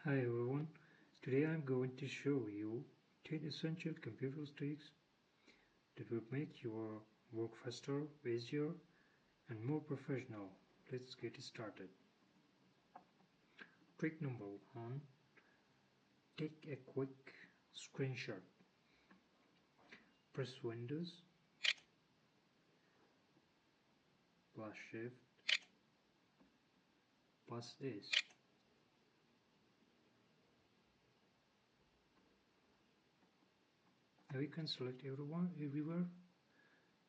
Hi everyone, today I'm going to show you 10 essential computer tricks that will make your work faster, easier and more professional. Let's get started. Trick number 1. Take a quick screenshot. Press Windows plus Shift plus S. Now you can select everywhere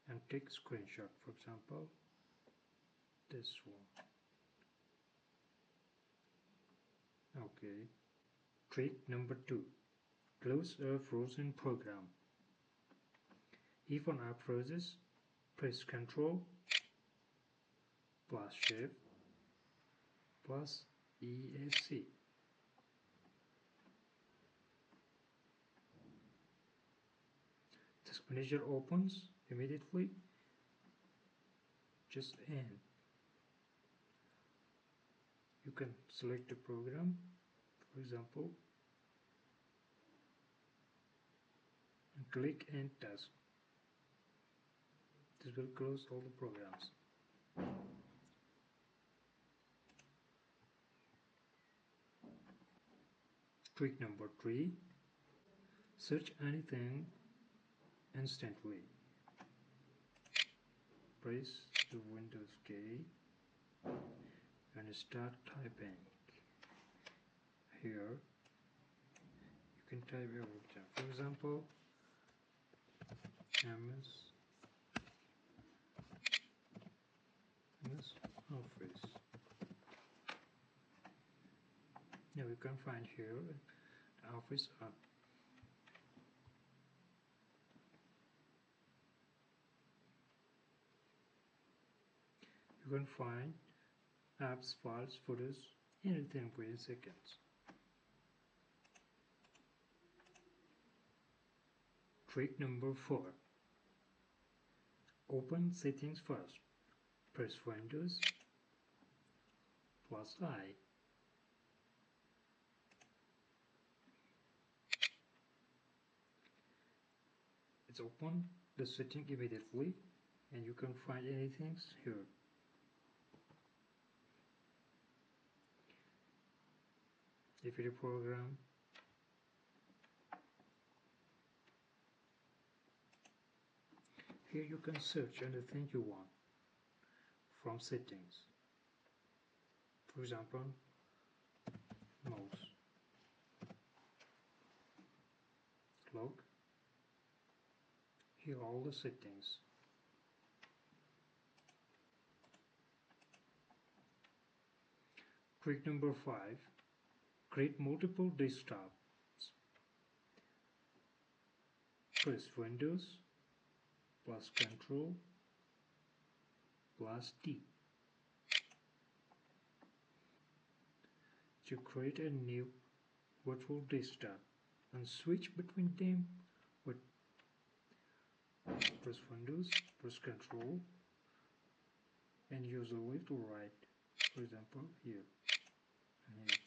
and take screenshot. For example, this one. Okay. Trick number 2. Close a frozen program. If an app freezes, press Ctrl plus Shift plus ESC. Task Manager opens immediately. Just end. You can select a program, for example, and click End Task. This will close all the programs. Trick number 3. Search anything instantly. Press the Windows key and start typing. Here you can type everything. For example, MS Office. Now you can find here the Office app. You can find apps, files, photos, anything within seconds. Trick number 4. Open settings first. Press Windows plus I. It's open the setting immediately and you can find anything here. If it's a program, here you can search anything you want from settings. For example, mouse, clock. Here are all the settings. Trick number 5. Create multiple desktops. Press Windows plus Ctrl plus D to create a new virtual desktop and switch between them with press Windows, press Ctrl and use the left or right, for example here and here.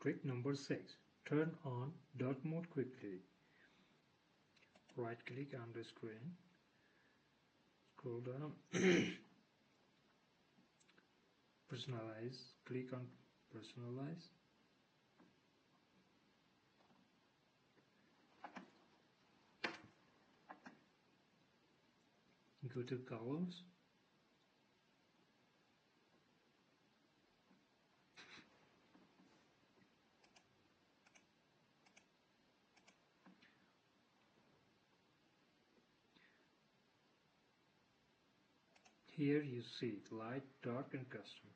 Trick number 6. Turn on dark mode quickly. Right click on the screen, scroll down, personalize, click on personalize. Go to colors. Here you see light, dark and custom.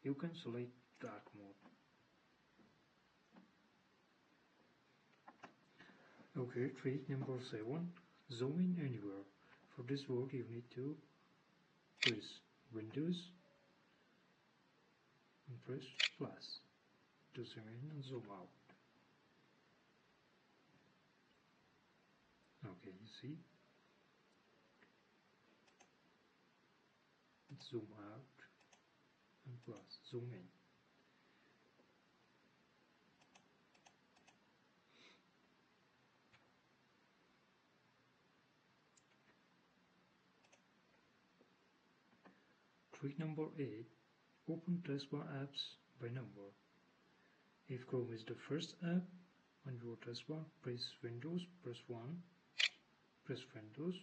You can select dark mode. Okay, trick number 7. Zoom in anywhere. For this work you need to press Windows and press plus to zoom in and zoom out. Okay, you see? Zoom out and plus zoom in. Trick number 8. Open taskbar apps by number. If Chrome is the first app on your taskbar, press Windows, press 1, press Windows,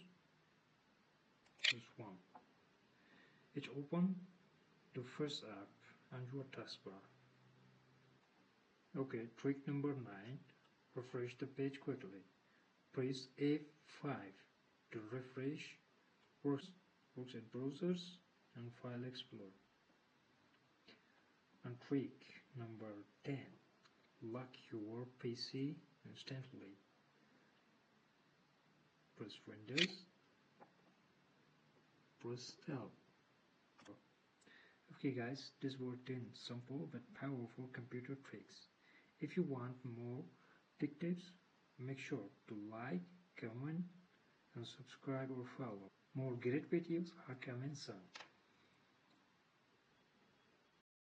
press 1. It opens the first app on your taskbar. Okay, trick number 9. Refresh the page quickly. Press F5 to refresh. Works at browsers and File Explorer. And trick number 10. Lock your PC instantly. Press Windows, press L. Okay guys, these were 10 simple but powerful computer tricks. If you want more tech tips, make sure to like, comment and subscribe or follow. More great videos are coming soon.